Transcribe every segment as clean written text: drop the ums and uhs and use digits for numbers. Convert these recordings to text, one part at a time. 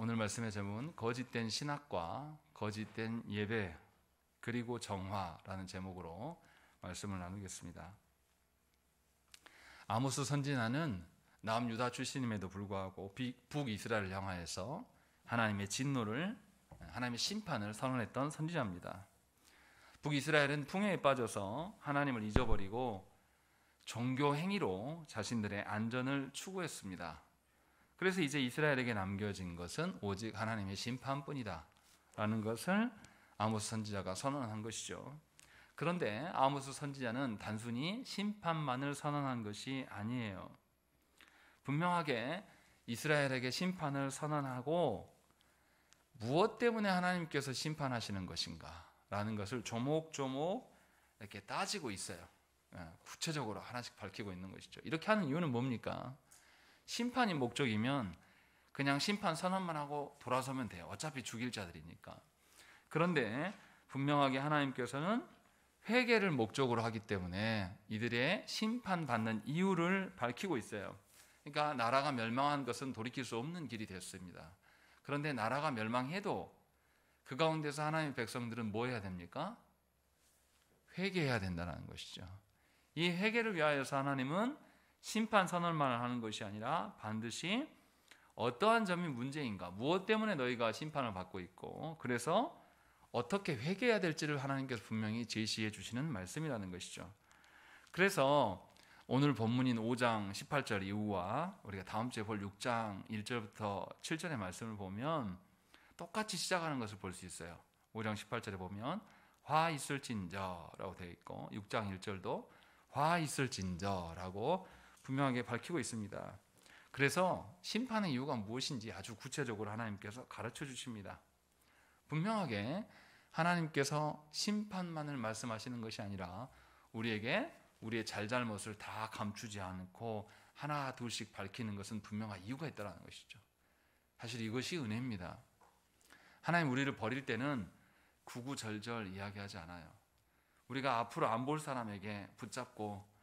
오늘 말씀의 제목은 거짓된 신학과 거짓된 예배 그리고 정화라는 제목으로 말씀을 나누겠습니다. 아모스 선지자는 남유다 출신임에도 불구하고 북이스라엘을 향하여서 하나님의 진노를, 하나님의 심판을 선언했던 선지자입니다. 북이스라엘은 풍요에 빠져서 하나님을 잊어버리고 종교 행위로 자신들의 안전을 추구했습니다. 그래서 이제 이스라엘에게 남겨진 것은 오직 하나님의 심판뿐이다 라는 것을 아모스 선지자가 선언한 것이죠. 그런데 아모스 선지자는 단순히 심판만을 선언한 것이 아니에요. 분명하게 이스라엘에게 심판을 선언하고 무엇 때문에 하나님께서 심판하시는 것인가 라는 것을 조목조목 이렇게 따지고 있어요. 구체적으로 하나씩 밝히고 있는 것이죠. 이렇게 하는 이유는 뭡니까? 심판이 목적이면 그냥 심판 선언만 하고 돌아서면 돼요. 어차피 죽일 자들이니까. 그런데 분명하게 하나님께서는 회개를 목적으로 하기 때문에 이들의 심판받는 이유를 밝히고 있어요. 그러니까 나라가 멸망한 것은 돌이킬 수 없는 길이 됐습니다. 그런데 나라가 멸망해도 그 가운데서 하나님의 백성들은 뭐 해야 됩니까? 회개해야 된다는 것이죠. 이 회개를 위하여서 하나님은 심판 선언만 하는 것이 아니라 반드시 어떠한 점이 문제인가, 무엇 때문에 너희가 심판을 받고 있고 그래서 어떻게 회개해야 될지를 하나님께서 분명히 제시해 주시는 말씀이라는 것이죠. 그래서 오늘 본문인 5장 18절 이후와 우리가 다음 주에 볼 6장 1절부터 7절의 말씀을 보면 똑같이 시작하는 것을 볼 수 있어요. 5장 18절에 보면 화 있을진저라고 되어 있고 6장 1절도 화 있을진저라고 분명하게 밝히고 있습니다. 그래서 심판의 이유가 무엇인지 아주 구체적으로 하나님께서 가르쳐 주십니다. 분명하게 하나님께서 심판만을 말씀하시는 것이 아니라 우리에게 우리의 잘잘못을 다 감추지 않고 하나 둘씩 밝히는 것은 분명한 이유가 있다는 것이죠. 사실 이것이 은혜입니다. 하나님 우리를 버릴 때는 구구절절 이야기하지 않아요. 우리가 앞으로 안 볼 사람에게 붙잡고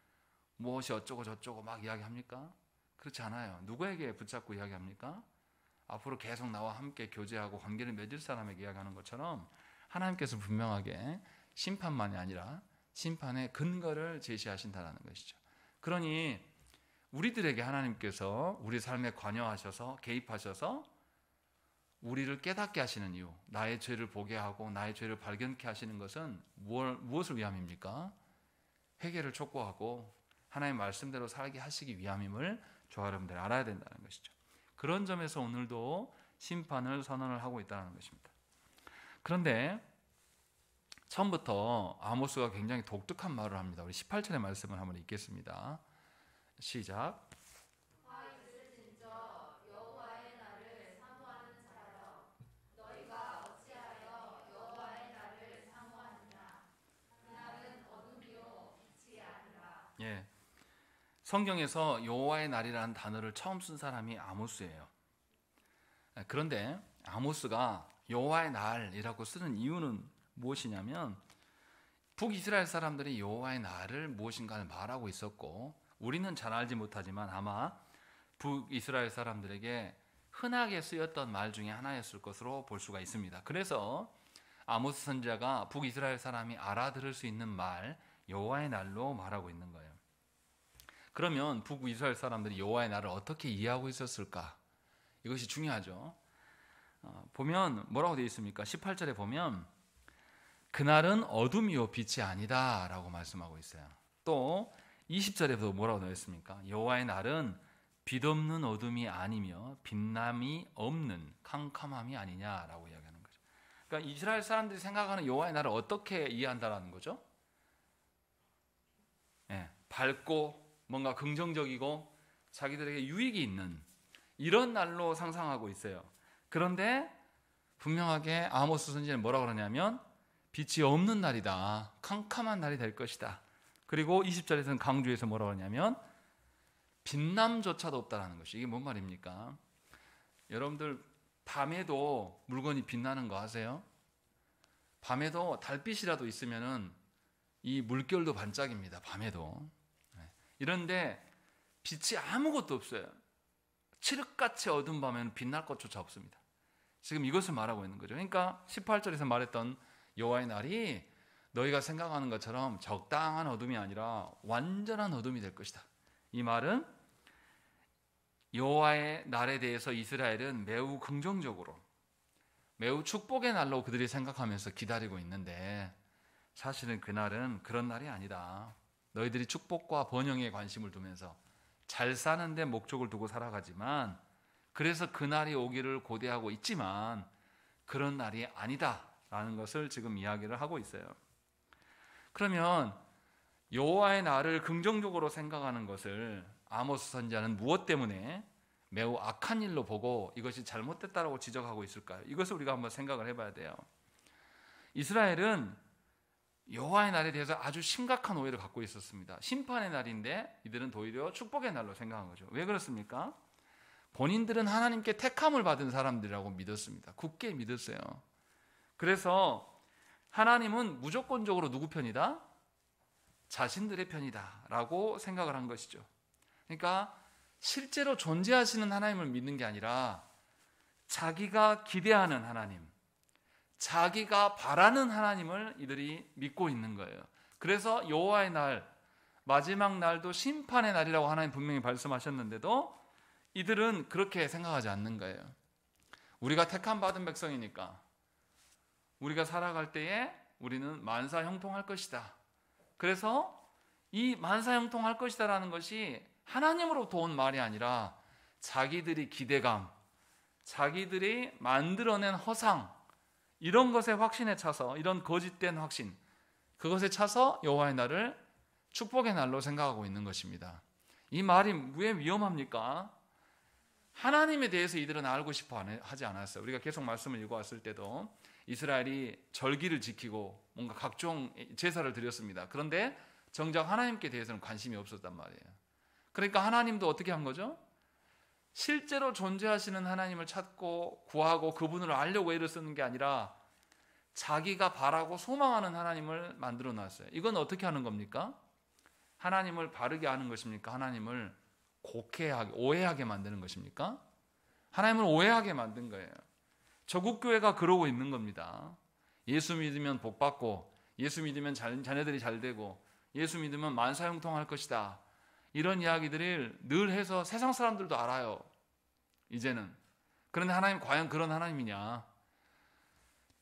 무엇이 어쩌고 저쩌고 막 이야기합니까? 그렇지 않아요. 누구에게 붙잡고 이야기합니까? 앞으로 계속 나와 함께 교제하고 관계를 맺을 사람에게 이야기하는 것처럼 하나님께서 분명하게 심판만이 아니라 심판의 근거를 제시하신다는 것이죠. 그러니 우리들에게 하나님께서 우리 삶에 관여하셔서 개입하셔서 우리를 깨닫게 하시는 이유, 나의 죄를 보게 하고 나의 죄를 발견케 하시는 것은 무엇을 위함입니까? 회개를 촉구하고 하나님의 말씀대로 살게 하시기 위함임을 저와 여러분들이 알아야 된다는 것이죠. 그런 점에서 오늘도 심판을 선언을 하고 있다는 것입니다. 그런데 처음부터 아모스가 굉장히 독특한 말을 합니다. 우리 18절의 말씀을 한번 읽겠습니다. 시작. 예, 성경에서 여호와의 날이라는 단어를 처음 쓴 사람이 아모스예요. 그런데 아모스가 여호와의 날이라고 쓰는 이유는 무엇이냐면 북이스라엘 사람들이 여호와의 날을 무엇인가를 말하고 있었고 우리는 잘 알지 못하지만 아마 북이스라엘 사람들에게 흔하게 쓰였던 말 중에 하나였을 것으로 볼 수가 있습니다. 그래서 아모스 선지자가 북이스라엘 사람이 알아들을 수 있는 말 여호와의 날로 말하고 있는 거예요. 그러면 북이스라엘 사람들이 여호와의 날을 어떻게 이해하고 있었을까? 이것이 중요하죠. 보면 뭐라고 되어 있습니까? 18절에 보면 그날은 어둠이요 빛이 아니다 라고 말씀하고 있어요. 또 20절에도 뭐라고 되어 있습니까? 여호와의 날은 빛없는 어둠이 아니며 빛남이 없는 캄캄함이 아니냐라고 이야기하는 거죠. 그러니까 이스라엘 사람들이 생각하는 여호와의 날을 어떻게 이해한다라는 거죠? 밝고 뭔가 긍정적이고 자기들에게 유익이 있는 이런 날로 상상하고 있어요. 그런데 분명하게 아모스 선지자는 뭐라고 그러냐면 빛이 없는 날이다. 캄캄한 날이 될 것이다. 그리고 20절에서는 강조해서 뭐라고 하냐면 빛남조차도 없다라는 것이 이게 뭔 말입니까? 여러분들 밤에도 물건이 빛나는 거 아세요? 밤에도 달빛이라도 있으면은 이 물결도 반짝입니다. 밤에도. 이런데 빛이 아무것도 없어요. 칠흑같이 어두운 밤에는 빛날 것조차 없습니다. 지금 이것을 말하고 있는 거죠. 그러니까 18절에서 말했던 여호와의 날이 너희가 생각하는 것처럼 적당한 어둠이 아니라 완전한 어둠이 될 것이다. 이 말은 여호와의 날에 대해서 이스라엘은 매우 긍정적으로, 매우 축복의 날로 그들이 생각하면서 기다리고 있는데, 사실은 그날은 그런 날이 아니다. 너희들이 축복과 번영에 관심을 두면서 잘 사는 데 목적을 두고 살아가지만, 그래서 그날이 오기를 고대하고 있지만 그런 날이 아니다 라는 것을 지금 이야기를 하고 있어요. 그러면 여호와의 날을 긍정적으로 생각하는 것을 아모스 선지자는 무엇 때문에 매우 악한 일로 보고 이것이 잘못됐다라고 지적하고 있을까요? 이것을 우리가 한번 생각을 해봐야 돼요. 이스라엘은 여호와의 날에 대해서 아주 심각한 오해를 갖고 있었습니다. 심판의 날인데 이들은 오히려 축복의 날로 생각한 거죠. 왜 그렇습니까? 본인들은 하나님께 택함을 받은 사람들이라고 믿었습니다. 굳게 믿었어요. 그래서 하나님은 무조건적으로 누구 편이다? 자신들의 편이다 라고 생각을 한 것이죠. 그러니까 실제로 존재하시는 하나님을 믿는 게 아니라 자기가 기대하는 하나님, 자기가 바라는 하나님을 이들이 믿고 있는 거예요. 그래서 여호와의 날, 마지막 날도 심판의 날이라고 하나님 분명히 말씀하셨는데도 이들은 그렇게 생각하지 않는 거예요. 우리가 택함 받은 백성이니까 우리가 살아갈 때에 우리는 만사형통할 것이다. 그래서 이 만사형통할 것이다 라는 것이 하나님으로부터 온 말이 아니라 자기들이 기대감, 자기들이 만들어낸 허상, 이런 것에 확신에 차서, 이런 거짓된 확신, 그것에 차서 여호와의 날을 축복의 날로 생각하고 있는 것입니다. 이 말이 왜 위험합니까? 하나님에 대해서 이들은 알고 싶어 하지 않았어요. 우리가 계속 말씀을 읽어왔을 때도 이스라엘이 절기를 지키고 뭔가 각종 제사를 드렸습니다. 그런데 정작 하나님께 대해서는 관심이 없었단 말이에요. 그러니까 하나님도 어떻게 한 거죠? 실제로 존재하시는 하나님을 찾고 구하고 그분을 알려고 애를 쓰는 게 아니라 자기가 바라고 소망하는 하나님을 만들어 놨어요. 이건 어떻게 하는 겁니까? 하나님을 바르게 아는 것입니까? 하나님을 곡해하게, 오해하게 만드는 것입니까? 하나님을 오해하게 만든 거예요. 저국교회가 그러고 있는 겁니다. 예수 믿으면 복 받고, 예수 믿으면 자녀들이 잘 되고, 예수 믿으면 만사형통할 것이다. 이런 이야기들을 늘 해서 세상 사람들도 알아요. 이제는. 그런데 하나님 과연 그런 하나님이냐?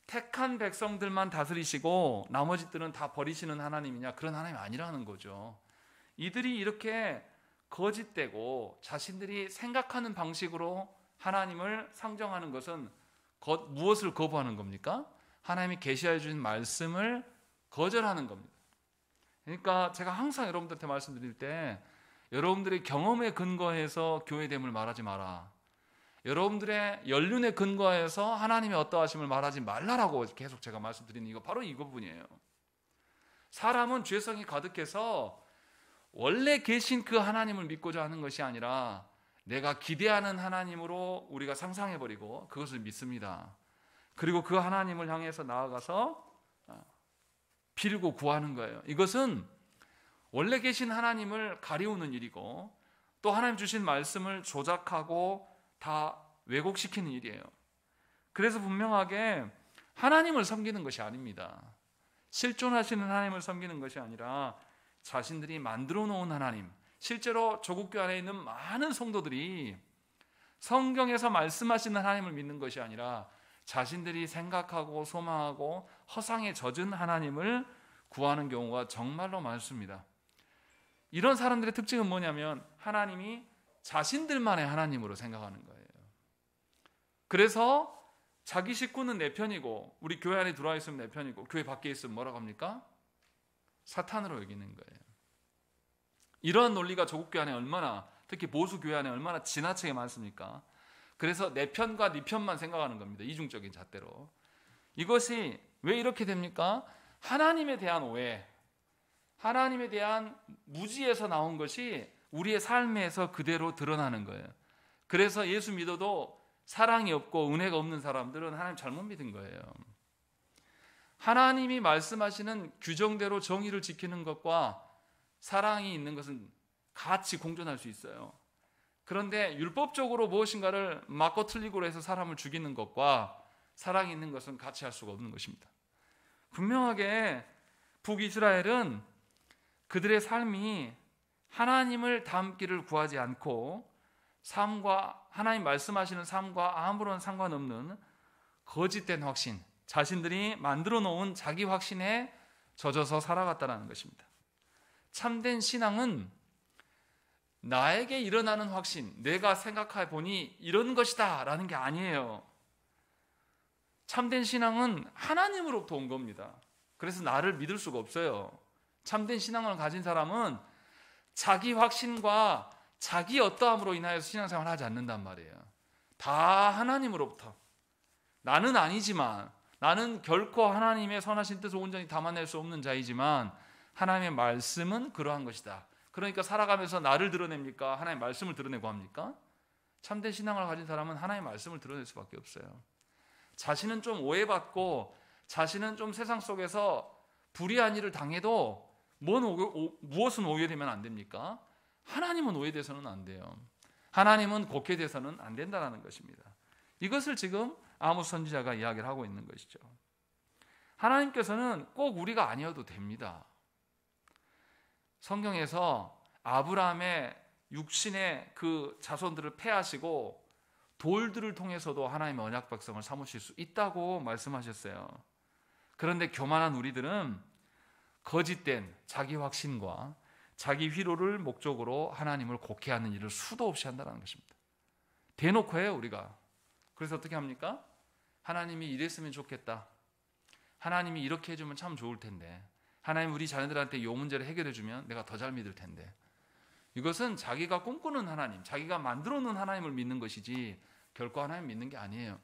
택한 백성들만 다스리시고 나머지들은 다 버리시는 하나님이냐? 그런 하나님이 아니라는 거죠. 이들이 이렇게 거짓되고 자신들이 생각하는 방식으로 하나님을 상정하는 것은 무엇을 거부하는 겁니까? 하나님이 계시해 주신 말씀을 거절하는 겁니다. 그러니까 제가 항상 여러분들한테 말씀드릴 때 여러분들의 경험에 근거해서 교회됨을 말하지 마라. 여러분들의 연륜에 근거해서 하나님의 어떠하심을 말하지 말라라고 계속 제가 말씀드리는 이거 바로 이 부분이에요. 사람은 죄성이 가득해서 원래 계신 그 하나님을 믿고자 하는 것이 아니라 내가 기대하는 하나님으로 우리가 상상해버리고 그것을 믿습니다. 그리고 그 하나님을 향해서 나아가서 빌고 구하는 거예요. 이것은 원래 계신 하나님을 가리우는 일이고 또 하나님 주신 말씀을 조작하고 다 왜곡시키는 일이에요. 그래서 분명하게 하나님을 섬기는 것이 아닙니다. 실존하시는 하나님을 섬기는 것이 아니라 자신들이 만들어 놓은 하나님, 실제로 조국교 안에 있는 많은 성도들이 성경에서 말씀하시는 하나님을 믿는 것이 아니라 자신들이 생각하고 소망하고 허상에 젖은 하나님을 구하는 경우가 정말로 많습니다. 이런 사람들의 특징은 뭐냐면 하나님이 자신들만의 하나님으로 생각하는 거예요. 그래서 자기 식구는 내 편이고 우리 교회 안에 들어와 있으면 내 편이고 교회 밖에 있으면 뭐라고 합니까? 사탄으로 여기는 거예요. 이러한 논리가 조국교회 안에 얼마나, 특히 보수교회 안에 얼마나 지나치게 많습니까? 그래서 내 편과 네 편만 생각하는 겁니다. 이중적인 잣대로. 이것이 왜 이렇게 됩니까? 하나님에 대한 오해, 하나님에 대한 무지에서 나온 것이 우리의 삶에서 그대로 드러나는 거예요. 그래서 예수 믿어도 사랑이 없고 은혜가 없는 사람들은 하나님 잘못 믿은 거예요. 하나님이 말씀하시는 규정대로 정의를 지키는 것과 사랑이 있는 것은 같이 공존할 수 있어요. 그런데 율법적으로 무엇인가를 맞고 틀리고로 해서 사람을 죽이는 것과 사랑이 있는 것은 같이 할 수가 없는 것입니다. 분명하게 북이스라엘은 그들의 삶이 하나님을 닮기를 구하지 않고 삶과 하나님 말씀하시는 삶과 아무런 상관없는 거짓된 확신, 자신들이 만들어 놓은 자기 확신에 젖어서 살아갔다는 것입니다. 참된 신앙은 나에게 일어나는 확신, 내가 생각해 보니 이런 것이다 라는 게 아니에요. 참된 신앙은 하나님으로부터 온 겁니다. 그래서 나를 믿을 수가 없어요. 참된 신앙을 가진 사람은 자기 확신과 자기 어떠함으로 인하여서 신앙생활을 하지 않는단 말이에요. 다 하나님으로부터. 나는 아니지만, 나는 결코 하나님의 선하신 뜻을 온전히 담아낼 수 없는 자이지만 하나님의 말씀은 그러한 것이다. 그러니까 살아가면서 나를 드러냅니까? 하나님의 말씀을 드러내고 합니까? 참된 신앙을 가진 사람은 하나님의 말씀을 드러낼 수밖에 없어요. 자신은 좀 오해받고 자신은 좀 세상 속에서 불의한 일을 당해도 무엇은 오해되면 안 됩니까? 하나님은 오해돼서는 안 돼요. 하나님은 곡해돼서는 안 된다는 것입니다. 이것을 지금 아모스 선지자가 이야기를 하고 있는 것이죠. 하나님께서는 꼭 우리가 아니어도 됩니다. 성경에서 아브라함의 육신의 그 자손들을 패하시고 돌들을 통해서도 하나님의 언약 백성을 삼으실 수 있다고 말씀하셨어요. 그런데 교만한 우리들은 거짓된 자기 확신과 자기 위로를 목적으로 하나님을 곡해하는 일을 수도 없이 한다는 것입니다. 대놓고 해요, 우리가. 그래서 어떻게 합니까? 하나님이 이랬으면 좋겠다. 하나님이 이렇게 해주면 참 좋을 텐데. 하나님 우리 자녀들한테 이 문제를 해결해 주면 내가 더 잘 믿을 텐데. 이것은 자기가 꿈꾸는 하나님, 자기가 만들어 놓은 하나님을 믿는 것이지 결코 하나님 믿는 게 아니에요.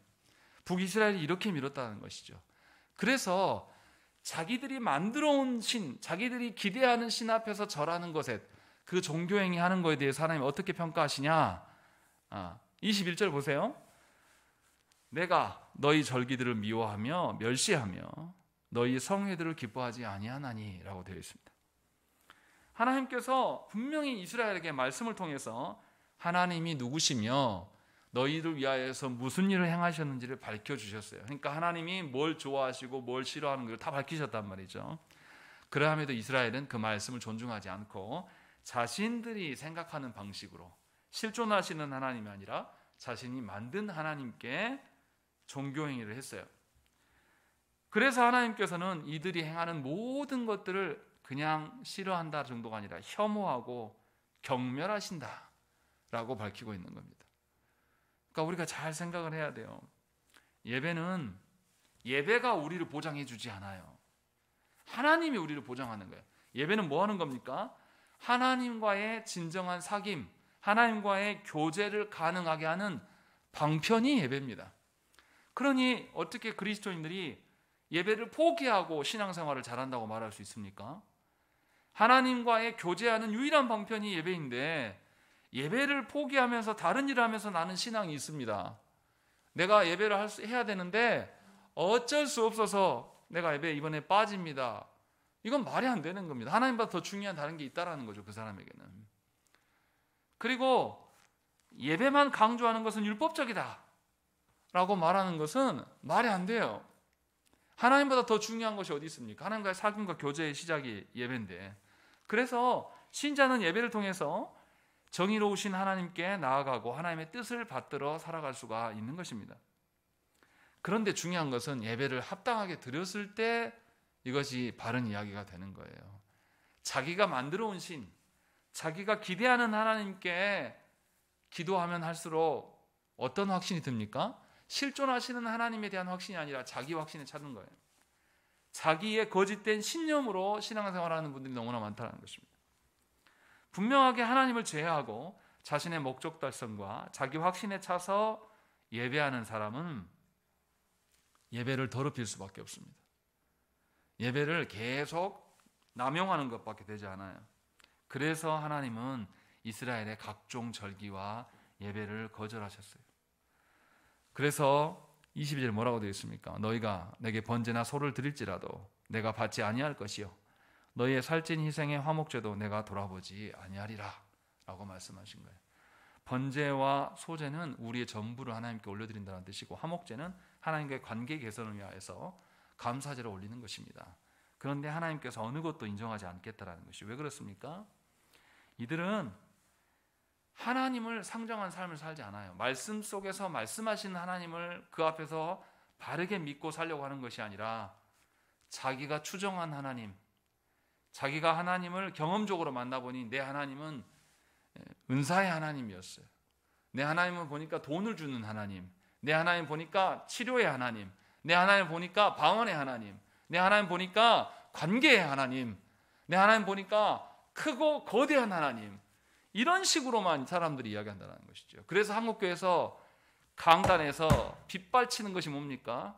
북이스라엘이 이렇게 믿었다는 것이죠. 그래서 자기들이 만들어 온 신, 자기들이 기대하는 신 앞에서 절하는 것에, 그 종교행위 하는 것에 대해서 하나님 어떻게 평가하시냐? 21절 보세요. 내가 너희 절기들을 미워하며 멸시하며 너희 성회들을 기뻐하지 아니하나니 라고 되어 있습니다. 하나님께서 분명히 이스라엘에게 말씀을 통해서 하나님이 누구시며 너희를 위하여서 무슨 일을 행하셨는지를 밝혀주셨어요. 그러니까 하나님이 뭘 좋아하시고 뭘 싫어하는 걸 다 밝히셨단 말이죠. 그러함에도 이스라엘은 그 말씀을 존중하지 않고 자신들이 생각하는 방식으로 실존하시는 하나님이 아니라 자신이 만든 하나님께 종교행위를 했어요. 그래서 하나님께서는 이들이 행하는 모든 것들을 그냥 싫어한다 정도가 아니라 혐오하고 경멸하신다 라고 밝히고 있는 겁니다. 그러니까 우리가 잘 생각을 해야 돼요. 예배가 우리를 보장해 주지 않아요. 하나님이 우리를 보장하는 거예요. 예배는 뭐 하는 겁니까? 하나님과의 진정한 사귐, 하나님과의 교제를 가능하게 하는 방편이 예배입니다. 그러니 어떻게 그리스도인들이 예배를 포기하고 신앙생활을 잘한다고 말할 수 있습니까? 하나님과의 교제하는 유일한 방편이 예배인데 예배를 포기하면서 다른 일을 하면서 나는 신앙이 있습니다. 내가 예배를 해야 되는데 어쩔 수 없어서 내가 예배 이번에 빠집니다. 이건 말이 안 되는 겁니다. 하나님보다 더 중요한 다른 게 있다라는 거죠, 그 사람에게는. 그리고 예배만 강조하는 것은 율법적이다 라고 말하는 것은 말이 안 돼요. 하나님보다 더 중요한 것이 어디 있습니까? 하나님과의 사귐과 교제의 시작이 예배인데, 그래서 신자는 예배를 통해서 정의로우신 하나님께 나아가고 하나님의 뜻을 받들어 살아갈 수가 있는 것입니다. 그런데 중요한 것은 예배를 합당하게 드렸을 때 이것이 바른 이야기가 되는 거예요. 자기가 만들어 온 신, 자기가 기대하는 하나님께 기도하면 할수록 어떤 확신이 듭니까? 실존하시는 하나님에 대한 확신이 아니라 자기 확신에 찾는 거예요. 자기의 거짓된 신념으로 신앙생활하는 분들이 너무나 많다는 것입니다. 분명하게 하나님을 제외하고 자신의 목적 달성과 자기 확신에 차서 예배하는 사람은 예배를 더럽힐 수밖에 없습니다. 예배를 계속 남용하는 것밖에 되지 않아요. 그래서 하나님은 이스라엘의 각종 절기와 예배를 거절하셨어요. 그래서 22절 뭐라고 되어 있습니까? 너희가 내게 번제나 소를 드릴지라도 내가 받지 아니할 것이요 너희의 살찐 희생의 화목제도 내가 돌아보지 아니하리라 라고 말씀하신 거예요. 번제와 소제는 우리의 전부를 하나님께 올려드린다는 뜻이고, 화목제는 하나님과의 관계 개선을 위하여서 감사제를 올리는 것입니다. 그런데 하나님께서 어느 것도 인정하지 않겠다라는 것이 왜 그렇습니까? 이들은 하나님을 상정한 삶을 살지 않아요. 말씀 속에서 말씀하시는 하나님을 그 앞에서 바르게 믿고 살려고 하는 것이 아니라 자기가 추정한 하나님, 자기가 하나님을 경험적으로 만나보니 내 하나님은 은사의 하나님이었어요. 내 하나님은 보니까 돈을 주는 하나님, 내 하나님 보니까 치료의 하나님, 내 하나님 보니까 방언의 하나님, 내 하나님 보니까 관계의 하나님, 내 하나님 보니까 크고 거대한 하나님, 이런 식으로만 사람들이 이야기한다는 것이죠. 그래서 한국교회에서 강단에서 빗발치는 것이 뭡니까?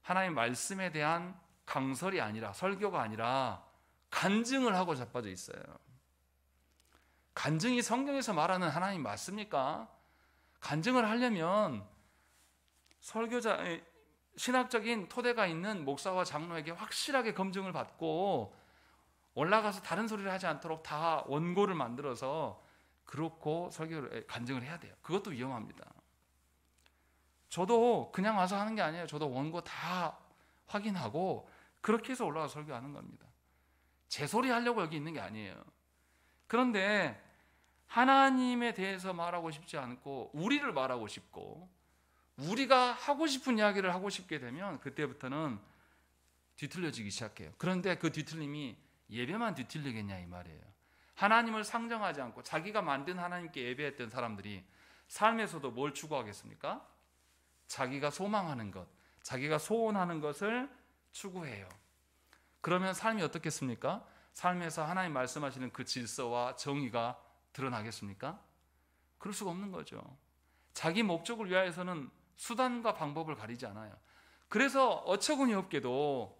하나님 말씀에 대한 강설이 아니라, 설교가 아니라 간증을 하고 자빠져 있어요. 간증이 성경에서 말하는 하나님 맞습니까? 간증을 하려면 설교자, 신학적인 토대가 있는 목사와 장로에게 확실하게 검증을 받고 올라가서 다른 소리를 하지 않도록 다 원고를 만들어서 그렇고 설교를, 간증을 해야 돼요. 그것도 위험합니다. 저도 그냥 와서 하는 게 아니에요. 저도 원고 다 확인하고 그렇게 해서 올라가서 설교하는 겁니다. 제 소리 하려고 여기 있는 게 아니에요. 그런데 하나님에 대해서 말하고 싶지 않고 우리를 말하고 싶고 우리가 하고 싶은 이야기를 하고 싶게 되면 그때부터는 뒤틀려지기 시작해요. 그런데 그 뒤틀림이 예배만 뒤틀리겠냐 이 말이에요. 하나님을 상정하지 않고 자기가 만든 하나님께 예배했던 사람들이 삶에서도 뭘 추구하겠습니까? 자기가 소망하는 것, 자기가 소원하는 것을 추구해요. 그러면 삶이 어떻겠습니까? 삶에서 하나님 말씀하시는 그 질서와 정의가 드러나겠습니까? 그럴 수가 없는 거죠. 자기 목적을 위하여서는 수단과 방법을 가리지 않아요. 그래서 어처구니 없게도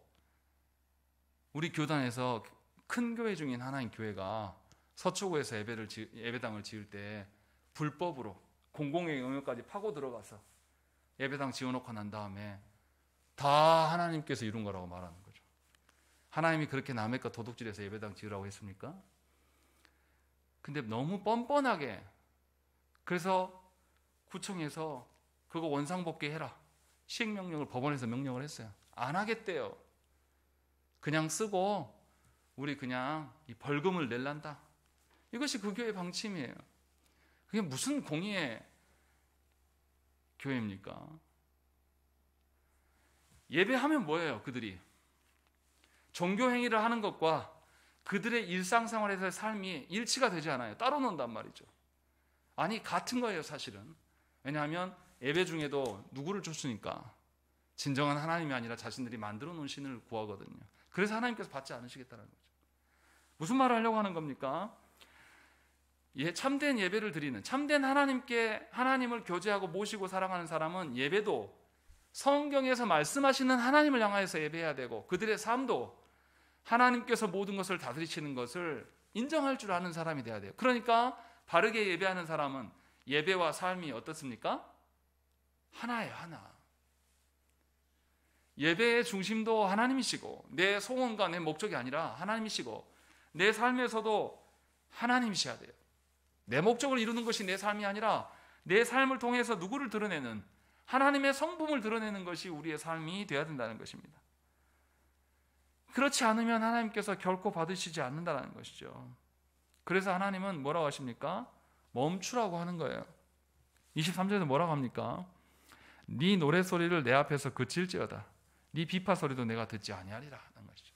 우리 교단에서 큰 교회 중인 하나님 교회가 서초구에서 예배당을 지을 때 불법으로 공공의 영역까지 파고 들어가서 예배당 지어놓고 난 다음에 다 하나님께서 이룬 거라고 말하는 거죠. 하나님이 그렇게 남의 것 도둑질해서 예배당 지으라고 했습니까? 근데 너무 뻔뻔하게, 그래서 구청에서 그거 원상복귀 해라, 시행명령을 법원에서 명령을 했어요. 안 하겠대요. 그냥 쓰고 우리 그냥 이 벌금을 낼란다. 이것이 그 교회 방침이에요. 그게 무슨 공의의 교회입니까? 예배하면 뭐예요? 그들이 종교 행위를 하는 것과 그들의 일상생활에서의 삶이 일치가 되지 않아요. 따로 논단 말이죠. 아니 같은 거예요 사실은. 왜냐하면 예배 중에도 누구를 쫓으니까 진정한 하나님이 아니라 자신들이 만들어 놓은 신을 구하거든요. 그래서 하나님께서 받지 않으시겠다는 거죠. 무슨 말을 하려고 하는 겁니까? 참된 예배를 드리는, 참된 하나님을 교제하고 모시고 사랑하는 사람은 예배도 성경에서 말씀하시는 하나님을 향하여서 예배해야 되고 그들의 삶도 하나님께서 모든 것을 다스리시는 것을 인정할 줄 아는 사람이 돼야 돼요. 그러니까 바르게 예배하는 사람은 예배와 삶이 어떻습니까? 하나예요, 하나. 예배의 중심도 하나님이시고 내 소원과 내 목적이 아니라 하나님이시고 내 삶에서도 하나님이셔야 돼요. 내 목적을 이루는 것이 내 삶이 아니라 내 삶을 통해서 누구를 드러내는, 하나님의 성품을 드러내는 것이 우리의 삶이 되어야 된다는 것입니다. 그렇지 않으면 하나님께서 결코 받으시지 않는다는 것이죠. 그래서 하나님은 뭐라고 하십니까? 멈추라고 하는 거예요. 23절에서 뭐라고 합니까? 네 노래소리를 내 앞에서 그칠지어다. 네 비파소리도 내가 듣지 아니하리라 하는 것이죠.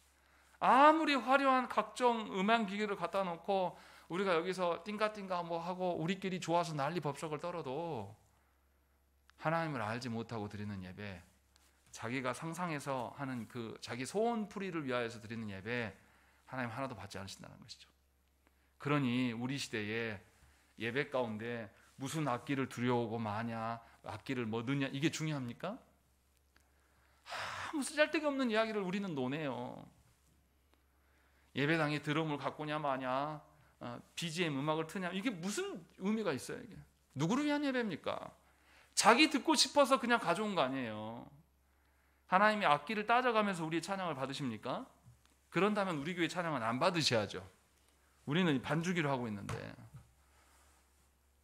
아무리 화려한 각종 음향 기기를 갖다 놓고 우리가 여기서 띵가띵가 뭐 하고 우리끼리 좋아서 난리 법석을 떨어도 하나님을 알지 못하고 드리는 예배, 자기가 상상해서 하는 그 자기 소원풀이를 위하여서 드리는 예배, 하나님 하나도 받지 않으신다는 것이죠. 그러니 우리 시대에 예배 가운데 무슨 악기를 들여오고 마냐, 악기를 뭐 넣냐, 이게 중요합니까? 무슨 짤데기 없는 이야기를 우리는 논해요. 예배당에 드럼을 갖고냐 마냐, BGM 음악을 트냐, 이게 무슨 의미가 있어요? 이게 누구를 위한 예배입니까? 자기 듣고 싶어서 그냥 가져온 거 아니에요. 하나님이 악기를 따져가면서 우리의 찬양을 받으십니까? 그런다면 우리 교회 찬양은 안 받으셔야죠. 우리는 반주기로 하고 있는데.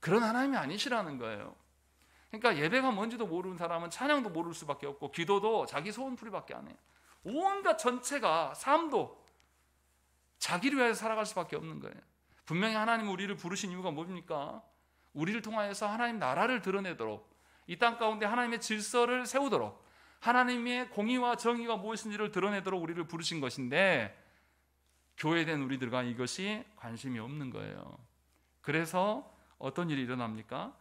그런 하나님이 아니시라는 거예요. 그러니까 예배가 뭔지도 모르는 사람은 찬양도 모를 수밖에 없고 기도도 자기 소원풀이밖에 안 해요. 온갖 전체가 삶도 자기를 위해서 살아갈 수밖에 없는 거예요. 분명히 하나님은 우리를 부르신 이유가 뭡니까? 우리를 통하여서 하나님 나라를 드러내도록, 이 땅 가운데 하나님의 질서를 세우도록, 하나님의 공의와 정의가 무엇인지를 드러내도록 우리를 부르신 것인데 교회된 우리들과 이것이 관심이 없는 거예요. 그래서 어떤 일이 일어납니까?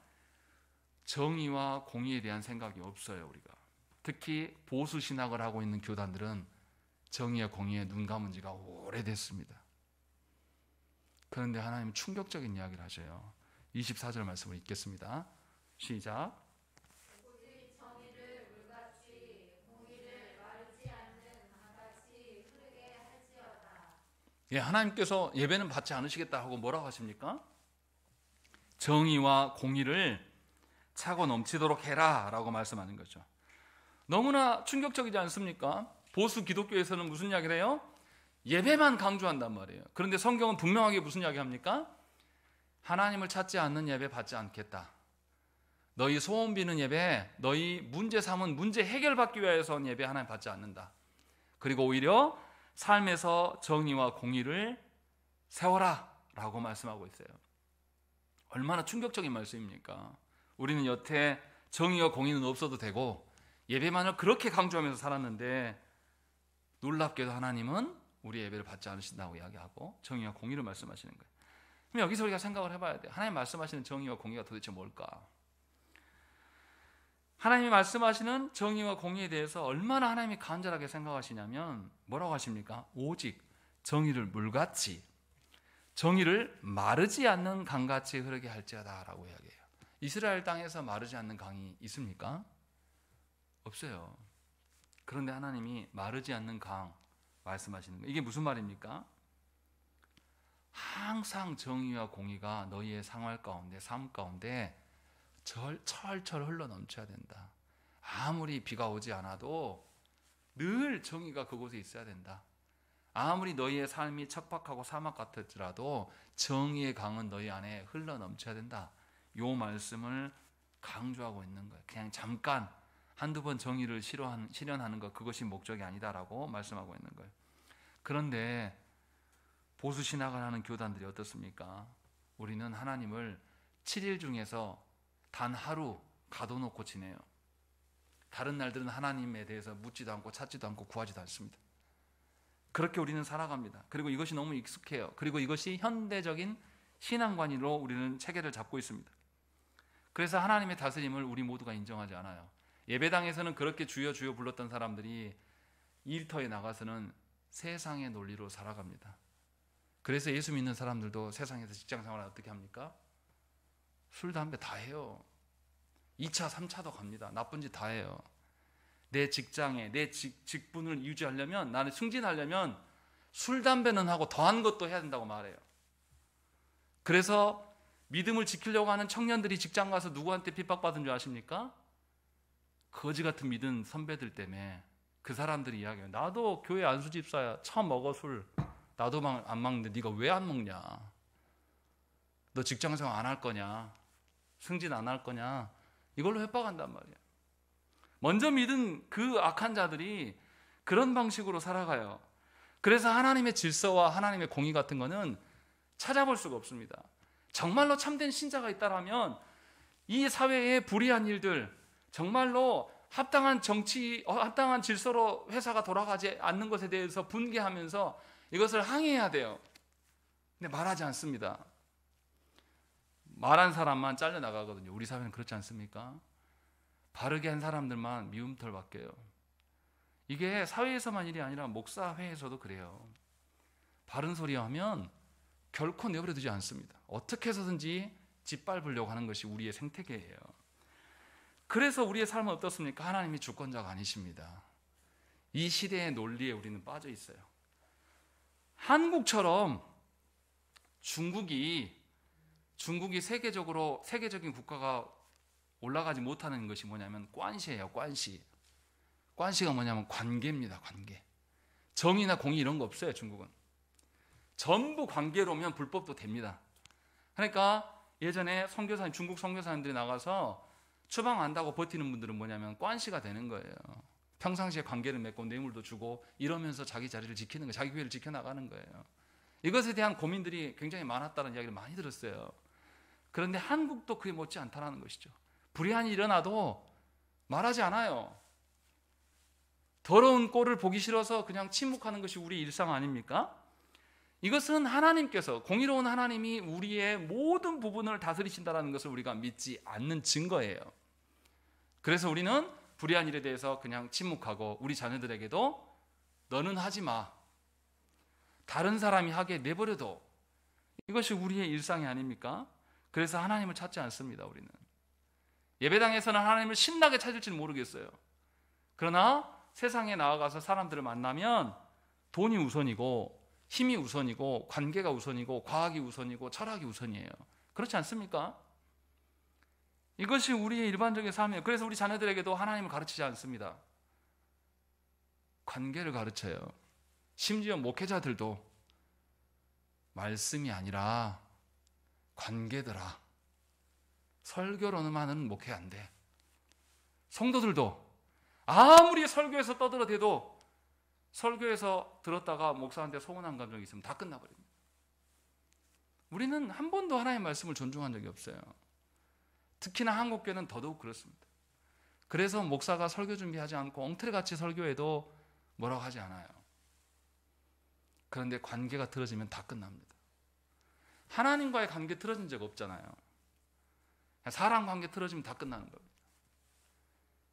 정의와 공의에 대한 생각이 없어요. 우리가 특히 보수 신학을 하고 있는 교단들은 정의와 공의에 눈 감은 지가 오래됐습니다. 그런데 하나님은 충격적인 이야기를 하셔요. 24절 말씀을 읽겠습니다. 시작. 정의를 물같이 공의를 마르지 않는 강같이 흐르게 할지어다. 예, 하나님께서 예배는 받지 않으시겠다 하고 뭐라고 하십니까? 정의와 공의를 차고 넘치도록 해라 라고 말씀하는 거죠. 너무나 충격적이지 않습니까? 보수 기독교에서는 무슨 이야기를 해요? 예배만 강조한단 말이에요. 그런데 성경은 분명하게 무슨 이야기 합니까? 하나님을 찾지 않는 예배 받지 않겠다. 너희 소원 비는 예배, 너희 문제 삼은 문제 해결받기 위해서 온 예배 하나님 받지 않는다. 그리고 오히려 삶에서 정의와 공의를 세워라 라고 말씀하고 있어요. 얼마나 충격적인 말씀입니까? 우리는 여태 정의와 공의는 없어도 되고 예배만을 그렇게 강조하면서 살았는데 놀랍게도 하나님은 우리 예배를 받지 않으신다고 이야기하고 정의와 공의를 말씀하시는 거예요. 그럼 여기서 우리가 생각을 해봐야 돼요. 하나님 말씀하시는 정의와 공의가 도대체 뭘까? 하나님이 말씀하시는 정의와 공의에 대해서 얼마나 하나님이 간절하게 생각하시냐면 뭐라고 하십니까? 오직 정의를 물같이, 정의를 마르지 않는 강같이 흐르게 할지어다 라고 이야기해요. 이스라엘 땅에서 마르지 않는 강이 있습니까? 없어요. 그런데 하나님이 마르지 않는 강 말씀하시는 거예요. 이게 무슨 말입니까? 항상 정의와 공의가 너희의 생활 가운데, 삶 가운데 철철 흘러 넘쳐야 된다. 아무리 비가 오지 않아도 늘 정의가 그곳에 있어야 된다. 아무리 너희의 삶이 척박하고 사막 같을지라도 정의의 강은 너희 안에 흘러 넘쳐야 된다. 요 말씀을 강조하고 있는 거예요. 그냥 잠깐 한두 번 정의를 실현하는 것, 그것이 목적이 아니다라고 말씀하고 있는 거예요. 그런데 보수 신학을 하는 교단들이 어떻습니까? 우리는 하나님을 7일 중에서 단 하루 가둬놓고 지내요. 다른 날들은 하나님에 대해서 묻지도 않고 찾지도 않고 구하지도 않습니다. 그렇게 우리는 살아갑니다. 그리고 이것이 너무 익숙해요. 그리고 이것이 현대적인 신앙관으로 우리는 체계를 잡고 있습니다. 그래서 하나님의 다스림을 우리 모두가 인정하지 않아요. 예배당에서는 그렇게 주여 주여 불렀던 사람들이 일터에 나가서는 세상의 논리로 살아갑니다. 그래서 예수 믿는 사람들도 세상에서 직장생활을 어떻게 합니까? 술, 담배 다 해요. 2차, 3차도 갑니다. 나쁜 짓 다 해요. 내 직장에, 내 직분을 유지하려면, 나는 승진하려면 술, 담배는 하고 더한 것도 해야 된다고 말해요. 그래서 믿음을 지키려고 하는 청년들이 직장 가서 누구한테 핍박받은 줄 아십니까? 거지 같은 믿은 선배들 때문에. 그 사람들이 이야기해요. 나도 교회 안수집사야. 처음 먹어 술. 나도 안 먹는데 네가 왜 안 먹냐? 너 직장생활 안 할 거냐? 승진 안 할 거냐? 이걸로 협박한단 말이에요. 먼저 믿은 그 악한 자들이 그런 방식으로 살아가요. 그래서 하나님의 질서와 하나님의 공의 같은 거는 찾아볼 수가 없습니다. 정말로 참된 신자가 있다라면 이 사회의 불의한 일들, 정말로 합당한 정치, 합당한 질서로 회사가 돌아가지 않는 것에 대해서 분개하면서 이것을 항의해야 돼요. 근데 말하지 않습니다. 말한 사람만 잘려나가거든요. 우리 사회는 그렇지 않습니까? 바르게 한 사람들만 미움털 받게요. 이게 사회에서만 일이 아니라 목사회에서도 그래요. 바른 소리 하면 결코 내버려 두지 않습니다. 어떻게 해서든지 짓밟으려고 하는 것이 우리의 생태계예요. 그래서 우리의 삶은 어떻습니까? 하나님이 주권자가 아니십니다. 이 시대의 논리에 우리는 빠져 있어요. 한국처럼 중국이 세계적인 국가가 올라가지 못하는 것이 뭐냐면 관시예요. 관시가 뭐냐면 관계입니다. 관계. 정의나 공의 이런 거 없어요. 중국은 전부 관계로면 불법도 됩니다. 그러니까 예전에 선교사님, 중국 선교사님들이 나가서 추방 안다고 버티는 분들은 뭐냐면 관시가 되는 거예요. 평상시에 관계를 맺고 뇌물도 주고 이러면서 자기 자리를 지키는 거예요. 자기 교회를 지켜나가는 거예요. 이것에 대한 고민들이 굉장히 많았다는 이야기를 많이 들었어요. 그런데 한국도 그에 못지 않다는 것이죠. 불의한이 일어나도 말하지 않아요. 더러운 꼴을 보기 싫어서 그냥 침묵하는 것이 우리 일상 아닙니까? 이것은 하나님께서, 공의로운 하나님이 우리의 모든 부분을 다스리신다는 것을 우리가 믿지 않는 증거예요. 그래서 우리는 불의한 일에 대해서 그냥 침묵하고 우리 자녀들에게도 너는 하지 마, 다른 사람이 하게 내버려둬, 이것이 우리의 일상이 아닙니까? 그래서 하나님을 찾지 않습니다. 우리는 예배당에서는 하나님을 신나게 찾을지는 모르겠어요. 그러나 세상에 나아가서 사람들을 만나면 돈이 우선이고 힘이 우선이고 관계가 우선이고 과학이 우선이고 철학이 우선이에요. 그렇지 않습니까? 이것이 우리의 일반적인 삶이에요. 그래서 우리 자녀들에게도 하나님을 가르치지 않습니다. 관계를 가르쳐요. 심지어 목회자들도 말씀이 아니라 관계더라. 설교로만은 목회 안 돼. 성도들도 아무리 설교에서 떠들어대도 설교에서 들었다가 목사한테 서운한 감정이 있으면 다 끝나버립니다. 우리는 한 번도 하나님의 말씀을 존중한 적이 없어요. 특히나 한국교회는 더더욱 그렇습니다. 그래서 목사가 설교 준비하지 않고 엉터리같이 설교해도 뭐라고 하지 않아요. 그런데 관계가 틀어지면 다 끝납니다. 하나님과의 관계 틀어진 적 없잖아요. 사람 관계 틀어지면 다 끝나는 겁니다.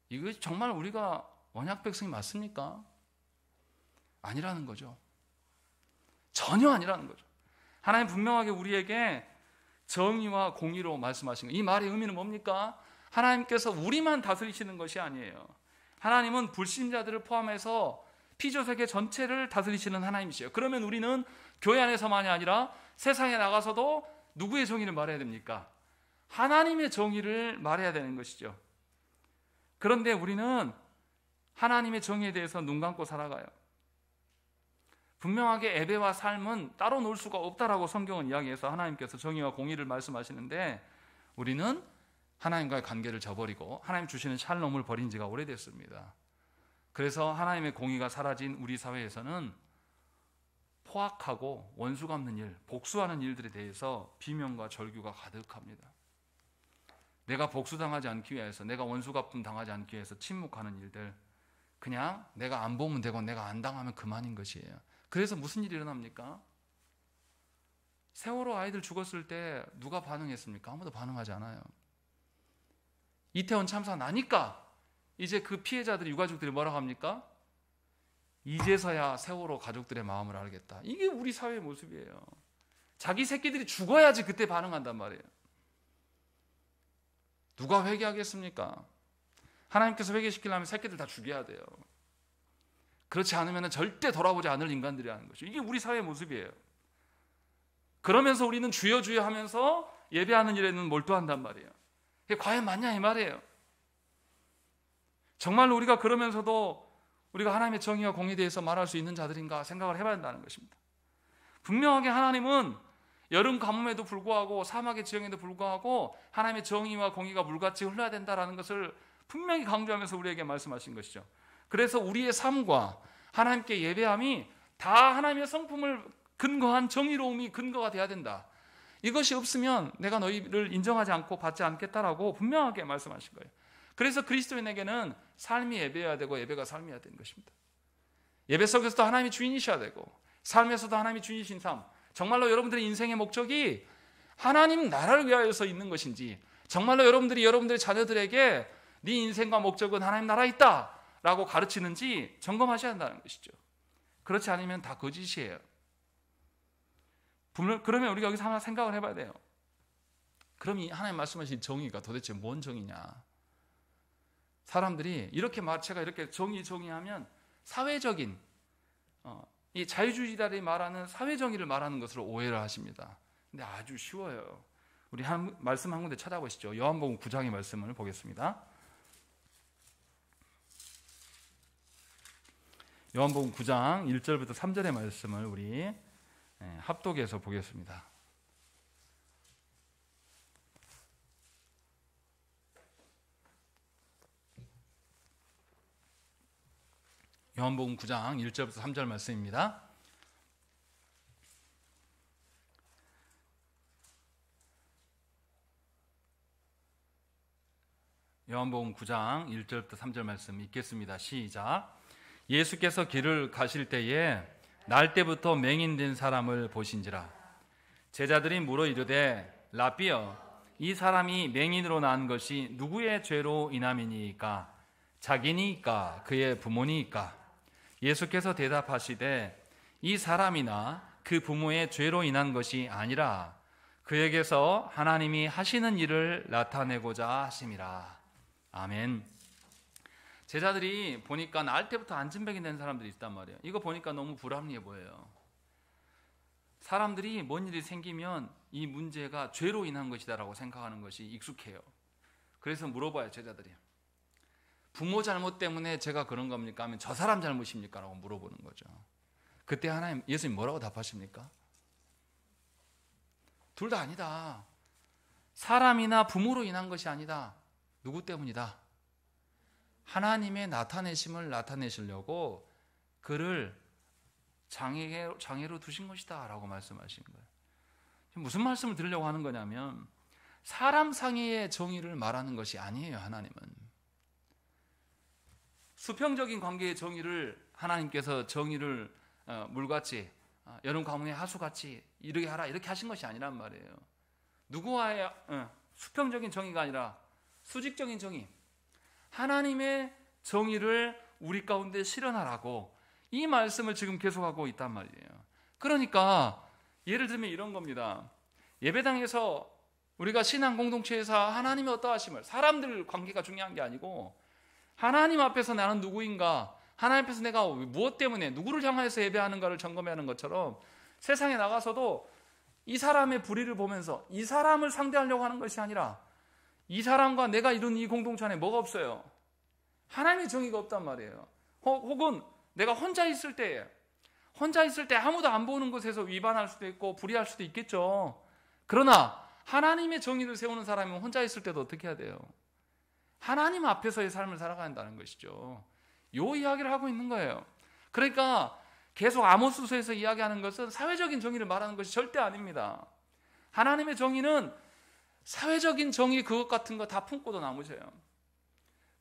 이거 정말 우리가 언약 백성이 맞습니까? 아니라는 거죠. 전혀 아니라는 거죠. 하나님 분명하게 우리에게 정의와 공의로 말씀하신 거예요. 이 말의 의미는 뭡니까? 하나님께서 우리만 다스리시는 것이 아니에요. 하나님은 불신자들을 포함해서 피조세계 전체를 다스리시는 하나님이시에요. 그러면 우리는 교회 안에서만이 아니라 세상에 나가서도 누구의 정의를 말해야 됩니까? 하나님의 정의를 말해야 되는 것이죠. 그런데 우리는 하나님의 정의에 대해서 눈 감고 살아가요. 분명하게 예배와 삶은 따로 놀 수가 없다라고 성경은 이야기해서 하나님께서 정의와 공의를 말씀하시는데 우리는 하나님과의 관계를 저버리고 하나님 주시는 샬롬을 버린 지가 오래됐습니다. 그래서 하나님의 공의가 사라진 우리 사회에서는 포악하고 원수 갚는 일, 복수하는 일들에 대해서 비명과 절규가 가득합니다. 내가 복수당하지 않기 위해서, 내가 원수 갚음 당하지 않기 위해서 침묵하는 일들, 그냥 내가 안 보면 되고 내가 안 당하면 그만인 것이에요. 그래서 무슨 일이 일어납니까? 세월호 아이들 죽었을 때 누가 반응했습니까? 아무도 반응하지 않아요. 이태원 참사 나니까 이제 그 피해자들이, 유가족들이 뭐라고 합니까? 이제서야 세월호 가족들의 마음을 알겠다. 이게 우리 사회의 모습이에요. 자기 새끼들이 죽어야지 그때 반응한단 말이에요. 누가 회개하겠습니까? 하나님께서 회개시키려면 새끼들 다 죽여야 돼요. 그렇지 않으면 절대 돌아보지 않을 인간들이 하는 것이죠. 이게 우리 사회의 모습이에요. 그러면서 우리는 주여 주여 하면서 예배하는 일에는 몰두한단 말이에요. 이게 과연 맞냐 이 말이에요. 정말로 우리가 그러면서도 우리가 하나님의 정의와 공의에 대해서 말할 수 있는 자들인가 생각을 해봐야 한다는 것입니다. 분명하게 하나님은 여름 가뭄에도 불구하고 사막의 지형에도 불구하고 하나님의 정의와 공의가 물같이 흘러야 된다는 것을 분명히 강조하면서 우리에게 말씀하신 것이죠. 그래서 우리의 삶과 하나님께 예배함이 다 하나님의 성품을 근거한 정의로움이 근거가 돼야 된다. 이것이 없으면 내가 너희를 인정하지 않고 받지 않겠다라고 분명하게 말씀하신 거예요. 그래서 그리스도인에게는 삶이 예배여야 되고 예배가 삶이어야 되는 것입니다. 예배 속에서도 하나님이 주인이셔야 되고 삶에서도 하나님이 주인이신 삶, 정말로 여러분들의 인생의 목적이 하나님 나라를 위하여서 있는 것인지, 정말로 여러분들이 여러분들의 자녀들에게 네 인생과 목적은 하나님 나라에 있다 라고 가르치는지 점검하셔야 한다는 것이죠. 그렇지 않으면 다 거짓이에요. 그러면 우리가 여기서 하나 생각을 해봐야 돼요. 그럼 이 하나님 말씀하신 정의가 도대체 뭔 정의냐? 사람들이 이렇게 제가 이렇게 정의하면 사회적인 이 자유주의자들이 말하는 사회 정의를 말하는 것으로 오해를 하십니다. 근데 아주 쉬워요. 우리 말씀 한 군데 찾아보시죠. 요한복음 9장의 말씀을 보겠습니다. 요한복음 9장 1절부터 3절의 말씀을 우리 합독해서 보겠습니다. 요한복음 9장 1절부터 3절 말씀입니다. 요한복음 9장 1절부터 3절 말씀 읽겠습니다. 시작. 예수께서 길을 가실 때에 날 때부터 맹인된 사람을 보신지라. 제자들이 물어 이르되 라삐여, 이 사람이 맹인으로 난 것이 누구의 죄로 인함이니이까? 자기니이까 그의 부모니이까? 예수께서 대답하시되 이 사람이나 그 부모의 죄로 인한 것이 아니라 그에게서 하나님이 하시는 일을 나타내고자 하심이라. 아멘. 제자들이 보니까 날 때부터 안진뱅이 된 사람들이 있단 말이에요. 이거 보니까 너무 불합리해 보여요. 사람들이 뭔 일이 생기면 이 문제가 죄로 인한 것이다라고 생각하는 것이 익숙해요. 그래서 물어봐요, 제자들이. 부모 잘못 때문에 제가 그런 겁니까? 하면 저 사람 잘못입니까? 라고 물어보는 거죠. 그때 하나님, 예수님 뭐라고 답하십니까? 둘 다 아니다. 사람이나 부모로 인한 것이 아니다. 누구 때문이다? 하나님의 나타내심을 나타내시려고 그를 장애로 두신 것이다 라고 말씀하신 거예요. 무슨 말씀을 드리려고 하는 거냐면 사람 상의의 정의를 말하는 것이 아니에요. 하나님은 수평적인 관계의 정의를, 하나님께서 정의를 물같이 여름 가뭄의 하수같이 이렇게 하라 이렇게 하신 것이 아니란 말이에요. 누구와의 수평적인 정의가 아니라 수직적인 정의, 하나님의 정의를 우리 가운데 실현하라고 이 말씀을 지금 계속하고 있단 말이에요. 그러니까 예를 들면 이런 겁니다. 예배당에서 우리가 신앙 공동체에서 하나님의 어떠하심을, 사람들 관계가 중요한 게 아니고 하나님 앞에서 나는 누구인가, 하나님 앞에서 내가 무엇 때문에 누구를 향해서 예배하는가를 점검하는 것처럼 세상에 나가서도 이 사람의 불의를 보면서 이 사람을 상대하려고 하는 것이 아니라 이 사람과 내가 이룬 이 공동체 안에 뭐가 없어요? 하나님의 정의가 없단 말이에요. 혹은 내가 혼자 있을 때 아무도 안 보는 곳에서 위반할 수도 있고 불의할 수도 있겠죠. 그러나 하나님의 정의를 세우는 사람이 혼자 있을 때도 어떻게 해야 돼요? 하나님 앞에서의 삶을 살아가야 한다는 것이죠. 요 이야기를 하고 있는 거예요. 그러니까 계속 아모스서에서 이야기하는 것은 사회적인 정의를 말하는 것이 절대 아닙니다. 하나님의 정의는 사회적인 정의 그것 같은 거 다 품고도 남으셔요.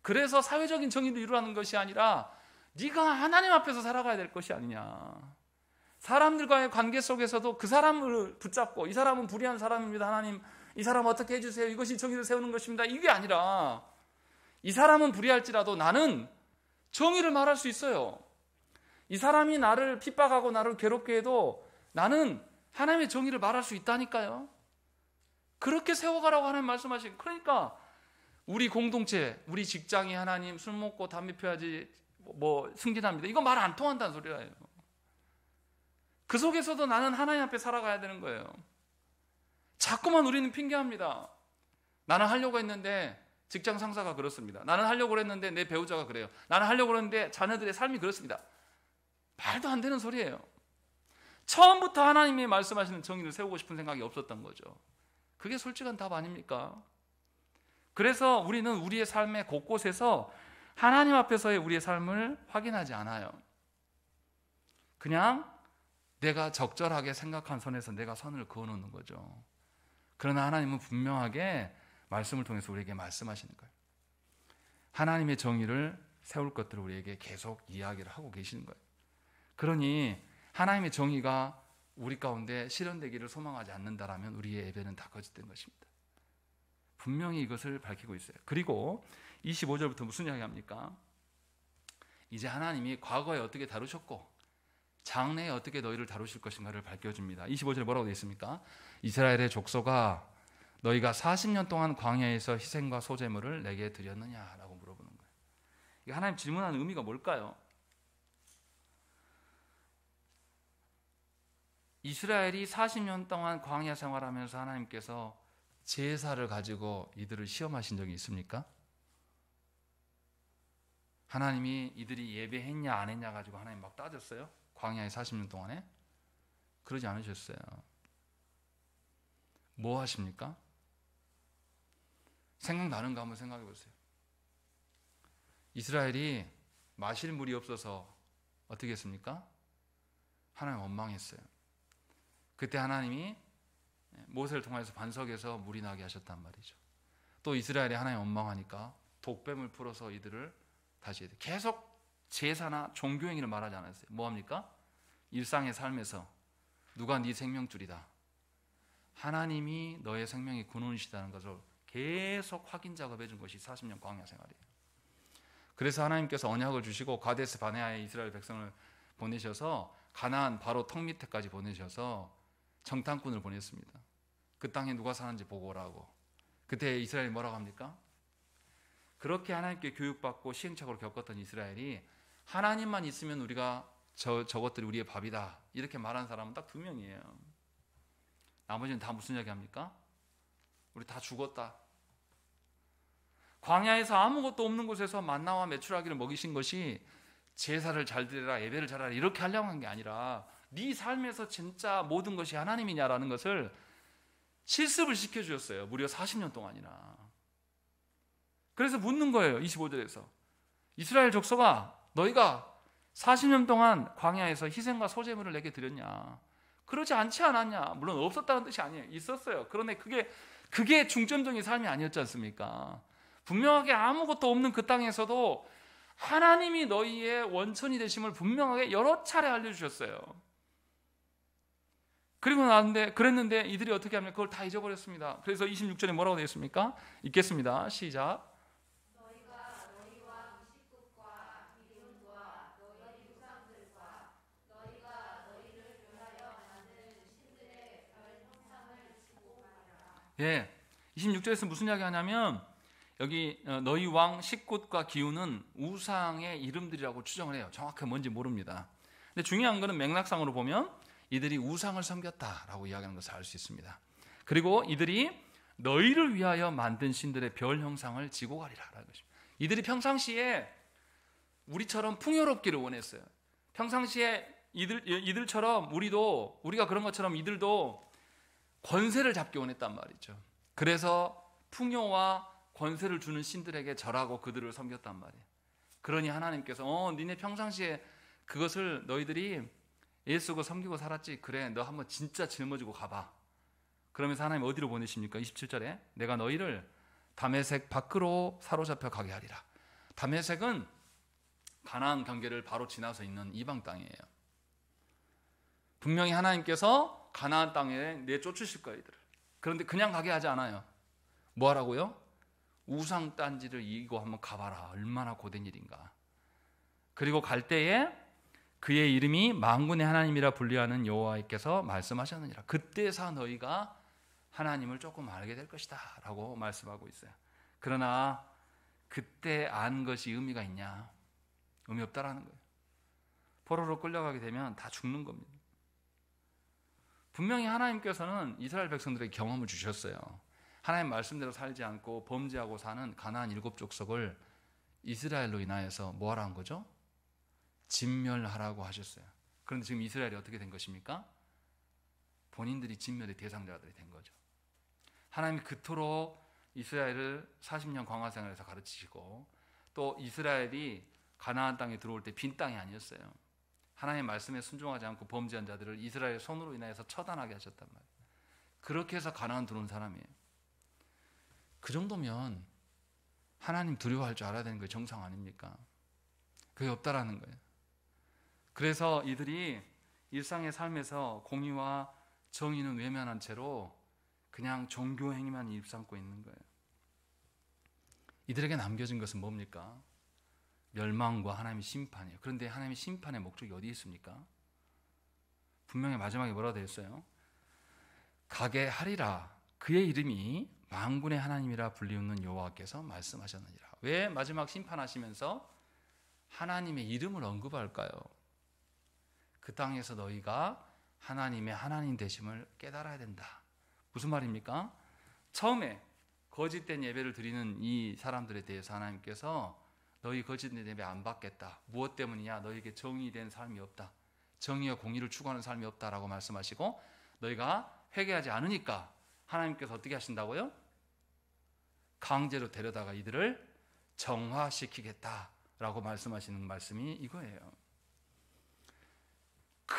그래서 사회적인 정의를 이루라는 것이 아니라 네가 하나님 앞에서 살아가야 될 것이 아니냐. 사람들과의 관계 속에서도 그 사람을 붙잡고 이 사람은 불의한 사람입니다. 하나님 이 사람 어떻게 해주세요. 이것이 정의를 세우는 것입니다. 이게 아니라 이 사람은 불의할지라도 나는 정의를 말할 수 있어요. 이 사람이 나를 핍박하고 나를 괴롭게 해도 나는 하나님의 정의를 말할 수 있다니까요. 그렇게 세워가라고 하나님 말씀하시고, 그러니까 우리 공동체, 우리 직장이 하나님 술 먹고 담배 피워야지 승진합니다. 이거 말 안 통한다는 소리예요. 그 속에서도 나는 하나님 앞에 살아가야 되는 거예요. 자꾸만 우리는 핑계합니다. 나는 하려고 했는데 직장 상사가 그렇습니다. 나는 하려고 했는데 내 배우자가 그래요. 나는 하려고 했는데 자녀들의 삶이 그렇습니다. 말도 안 되는 소리예요. 처음부터 하나님이 말씀하시는 정의를 세우고 싶은 생각이 없었던 거죠. 그게 솔직한 답 아닙니까? 그래서 우리는 우리의 삶의 곳곳에서 하나님 앞에서의 우리의 삶을 확인하지 않아요. 그냥 내가 적절하게 생각한 선에서 내가 선을 그어놓는 거죠. 그러나 하나님은 분명하게 말씀을 통해서 우리에게 말씀하시는 거예요. 하나님의 정의를 세울 것들을 우리에게 계속 이야기를 하고 계시는 거예요. 그러니 하나님의 정의가 우리 가운데 실현되기를 소망하지 않는다라면 우리의 예배는 다 거짓된 것입니다. 분명히 이것을 밝히고 있어요. 그리고 25절부터 무슨 이야기 합니까? 이제 하나님이 과거에 어떻게 다루셨고 장래에 어떻게 너희를 다루실 것인가를 밝혀줍니다. 25절에 뭐라고 되어 있습니까? 이스라엘의 족속아, 너희가 40년 동안 광야에서 희생과 소제물을 내게 드렸느냐라고 물어보는 거예요. 이게 하나님 질문하는 의미가 뭘까요? 이스라엘이 40년 동안 광야 생활하면서 하나님께서 제사를 가지고 이들을 시험하신 적이 있습니까? 하나님이 이들이 예배했냐 안 했냐 가지고 하나님 막 따졌어요? 광야에 40년 동안에? 그러지 않으셨어요. 뭐 하십니까? 생각나는가 한번 생각해 보세요. 이스라엘이 마실 물이 없어서 어떻게 했습니까? 하나님 원망했어요. 그때 하나님이 모세를 통해서 반석에서 물이 나게 하셨단 말이죠. 또 이스라엘이 하나님 원망하니까 독뱀을 풀어서 이들을 다시 계속 제사나 종교 행위를 말하지 않았어요. 뭐합니까? 일상의 삶에서 누가 네 생명줄이다, 하나님이 너의 생명의 근원이시다는 것을 계속 확인 작업해 준 것이 40년 광야 생활이에요. 그래서 하나님께서 언약을 주시고 가데스 바네아에 이스라엘 백성을 보내셔서 가나안 바로 턱 밑에까지 보내셔서 정탐꾼을 보냈습니다. 그 땅에 누가 사는지 보고 오라고. 그때 이스라엘이 뭐라고 합니까? 그렇게 하나님께 교육받고 시행착오를 겪었던 이스라엘이 하나님만 있으면 우리가 저것들이 우리의 밥이다 이렇게 말한 사람은 딱 2명이에요. 나머지는 다 무슨 이야기 합니까? 우리 다 죽었다. 광야에서 아무것도 없는 곳에서 만나와 메추라기를 먹이신 것이 제사를 잘 드려라, 예배를 잘하라 이렇게 하려고 한 게 아니라 네 삶에서 진짜 모든 것이 하나님이냐라는 것을 실습을 시켜주셨어요. 무려 40년 동안이나. 그래서 묻는 거예요. 25절에서 이스라엘 족속아, 너희가 40년 동안 광야에서 희생과 소제물을 내게 드렸냐? 그러지 않지 않았냐? 물론 없었다는 뜻이 아니에요. 있었어요. 그런데 그게 중점적인 삶이 아니었지 않습니까? 분명하게 아무것도 없는 그 땅에서도 하나님이 너희의 원천이 되심을 분명하게 여러 차례 알려주셨어요. 그리고 나는데 그랬는데 이들이 어떻게 합니까? 그걸 다 잊어버렸습니다. 그래서 26절에 뭐라고 되어 있습니까? 읽겠습니다. 시작. 너희가 너희 왕 식국과 기운과 너희 조상들과 너희가 너희를 위하여 만든 신들의 별 형상을 지고 가리라. 예, 26절에서 무슨 이야기 하냐면 여기 너희 왕 식굿과 기운은 우상의 이름들이라고 추정을 해요. 정확하게 뭔지 모릅니다. 근데 중요한 것은 맥락상으로 보면 이들이 우상을 섬겼다라고 이야기하는 것을 알 수 있습니다. 그리고 이들이 너희를 위하여 만든 신들의 별 형상을 지고 가리라라는 것입니다. 이들이 평상시에 우리처럼 풍요롭기를 원했어요. 평상시에 이들처럼 우리가 그런 것처럼 이들도 권세를 잡기 원했단 말이죠. 그래서 풍요와 권세를 주는 신들에게 절하고 그들을 섬겼단 말이에요. 그러니 하나님께서 니네 평상시에 그것을 너희들이 예수고 섬기고 살았지. 그래, 너 한번 진짜 짊어지고 가봐. 그러면서 하나님 어디로 보내십니까? 27절에 내가 너희를 다메섹 밖으로 사로잡혀 가게 하리라. 다메섹은 가나안 경계를 바로 지나서 있는 이방 땅이에요. 분명히 하나님께서 가나안 땅에 내쫓으실 거예요, 이들을. 그런데 그냥 가게 하지 않아요. 뭐 하라고요? 우상 딴지를 이기고 한번 가봐라. 얼마나 고된 일인가. 그리고 갈 때에 그의 이름이 만군의 하나님이라 불리하는 여호와께서 말씀하셨느니라. 그때서 너희가 하나님을 조금 알게 될 것이다 라고 말씀하고 있어요. 그러나 그때 안 것이 의미가 있냐? 의미 없다라는 거예요. 포로로 끌려가게 되면 다 죽는 겁니다. 분명히 하나님께서는 이스라엘 백성들에게 경험을 주셨어요. 하나님 말씀대로 살지 않고 범죄하고 사는 가나안 7족속을 이스라엘로 인하여서 뭐 하라는 거죠? 진멸하라고 하셨어요. 그런데 지금 이스라엘이 어떻게 된 것입니까? 본인들이 진멸의 대상자들이 된 거죠. 하나님이 그토록 이스라엘을 40년 광야 생활에서 가르치시고 또 이스라엘이 가나안 땅에 들어올 때 빈 땅이 아니었어요. 하나님의 말씀에 순종하지 않고 범죄한 자들을 이스라엘 손으로 인하여서 처단하게 하셨단 말이에요. 그렇게 해서 가나안 들어온 사람이에요. 그 정도면 하나님 두려워할 줄 알아야 되는 게 정상 아닙니까? 그게 없다라는 거예요. 그래서 이들이 일상의 삶에서 공의와 정의는 외면한 채로 그냥 종교 행위만 입삼고 있는 거예요. 이들에게 남겨진 것은 뭡니까? 멸망과 하나님의 심판이에요. 그런데 하나님의 심판의 목적이 어디 있습니까? 분명히 마지막에 뭐라고 되어 있어요? 가게 하리라. 그의 이름이 만군의 하나님이라 불리우는 여호와께서 말씀하셨느니라. 왜 마지막 심판하시면서 하나님의 이름을 언급할까요? 그 땅에서 너희가 하나님의 하나님 되심을 깨달아야 된다. 무슨 말입니까? 처음에 거짓된 예배를 드리는 이 사람들에 대해서 하나님께서 너희 거짓된 예배 안 받겠다. 무엇 때문이냐? 너희에게 정의된 삶이 없다. 정의와 공의를 추구하는 삶이 없다라고 말씀하시고 너희가 회개하지 않으니까 하나님께서 어떻게 하신다고요? 강제로 데려다가 이들을 정화시키겠다라고 말씀하시는 말씀이 이거예요.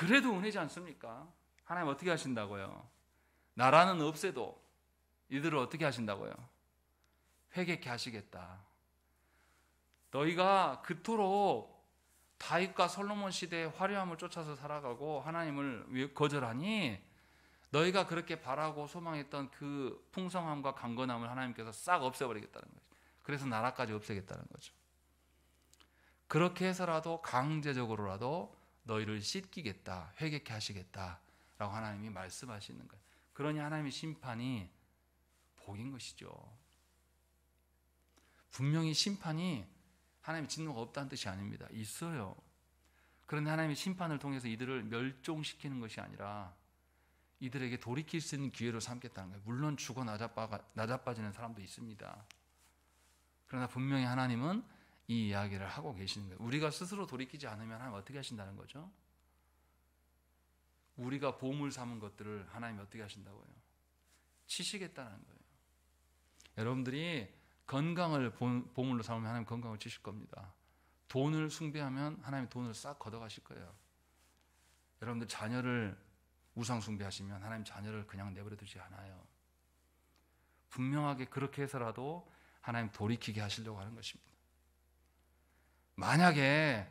그래도 은혜지 않습니까? 하나님 어떻게 하신다고요? 나라는 없애도 이들을 어떻게 하신다고요? 회개케 하시겠다. 너희가 그토록 다윗과 솔로몬 시대의 화려함을 쫓아서 살아가고 하나님을 거절하니 너희가 그렇게 바라고 소망했던 그 풍성함과 강건함을 하나님께서 싹 없애버리겠다는 거죠. 그래서 나라까지 없애겠다는 거죠. 그렇게 해서라도 강제적으로라도 너희를 씻기겠다, 회개케 하시겠다라고 하나님이 말씀하시는 거예요. 그러니 하나님의 심판이 복인 것이죠. 분명히 심판이 하나님의 진노가 없다는 뜻이 아닙니다. 있어요. 그런데 하나님의 심판을 통해서 이들을 멸종시키는 것이 아니라 이들에게 돌이킬 수 있는 기회로 삼겠다는 거예요. 물론 죽어 나자빠지는 사람도 있습니다. 그러나 분명히 하나님은 이 이야기를 하고 계시는 거예요. 우리가 스스로 돌이키지 않으면 하나님 어떻게 하신다는 거죠? 우리가 보물 삼은 것들을 하나님이 어떻게 하신다고요? 치시겠다는 거예요. 여러분들이 건강을 보물로 삼으면 하나님 건강을 치실 겁니다. 돈을 숭배하면 하나님 돈을 싹 걷어가실 거예요. 여러분들 자녀를 우상 숭배하시면 하나님 자녀를 그냥 내버려 두지 않아요. 분명하게 그렇게 해서라도 하나님 돌이키게 하시려고 하는 것입니다. 만약에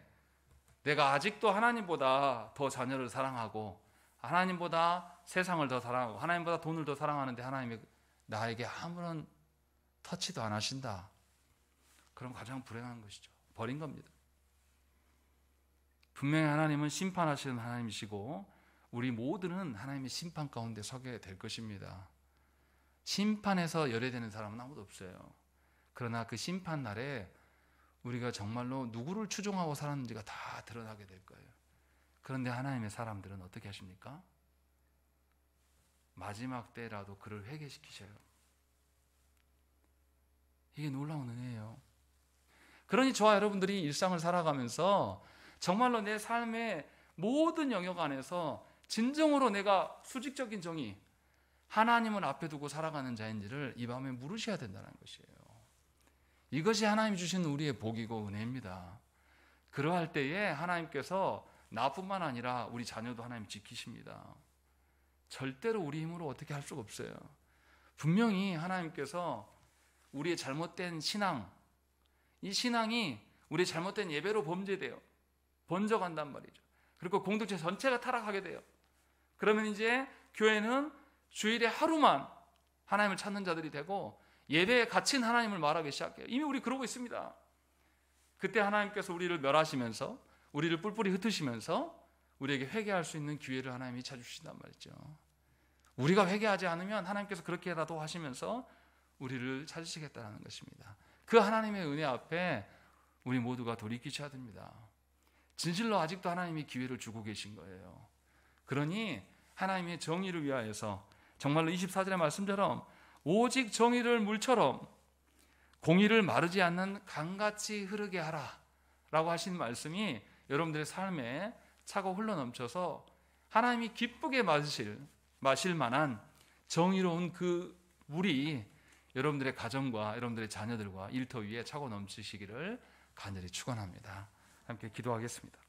내가 아직도 하나님보다 더 자녀를 사랑하고 하나님보다 세상을 더 사랑하고 하나님보다 돈을 더 사랑하는데 하나님이 나에게 아무런 터치도 안 하신다. 그럼 가장 불행한 것이죠. 버린 겁니다. 분명히 하나님은 심판하시는 하나님이시고 우리 모두는 하나님의 심판 가운데 서게 될 것입니다. 심판에서 열애되는 사람은 아무도 없어요. 그러나 그 심판 날에 우리가 정말로 누구를 추종하고 살았는지가 다 드러나게 될 거예요. 그런데 하나님의 사람들은 어떻게 하십니까? 마지막 때라도 그를 회개시키셔요. 이게 놀라운 은혜예요. 그러니 저와 여러분들이 일상을 살아가면서 정말로 내 삶의 모든 영역 안에서 진정으로 내가 수직적인 정의, 하나님을 앞에 두고 살아가는 자인지를 이 밤에 물으셔야 된다는 것이에요. 이것이 하나님 주신 우리의 복이고 은혜입니다. 그러할 때에 하나님께서 나뿐만 아니라 우리 자녀도 하나님 지키십니다. 절대로 우리 힘으로 어떻게 할 수가 없어요. 분명히 하나님께서 우리의 잘못된 신앙, 이 신앙이 우리의 잘못된 예배로 범죄돼요. 번져간단 말이죠. 그리고 공동체 전체가 타락하게 돼요. 그러면 이제 교회는 주일에 하루만 하나님을 찾는 자들이 되고 예배에 갇힌 하나님을 말하기 시작해요. 이미 우리 그러고 있습니다. 그때 하나님께서 우리를 멸하시면서 우리를 뿔뿔이 흩으시면서 우리에게 회개할 수 있는 기회를 하나님이 찾아주신단 말이죠. 우리가 회개하지 않으면 하나님께서 그렇게라도 하시면서 우리를 찾으시겠다는 것입니다. 그 하나님의 은혜 앞에 우리 모두가 돌이키셔야 됩니다. 진실로 아직도 하나님이 기회를 주고 계신 거예요. 그러니 하나님의 정의를 위하여서 정말로 24절의 말씀처럼 오직 정의를 물처럼 공의를 마르지 않는 강같이 흐르게 하라 라고 하신 말씀이 여러분들의 삶에 차고 흘러넘쳐서 하나님이 기쁘게 마실 만한 정의로운 그 물이 여러분들의 가정과 여러분들의 자녀들과 일터 위에 차고 넘치시기를 간절히 축원합니다. 함께 기도하겠습니다.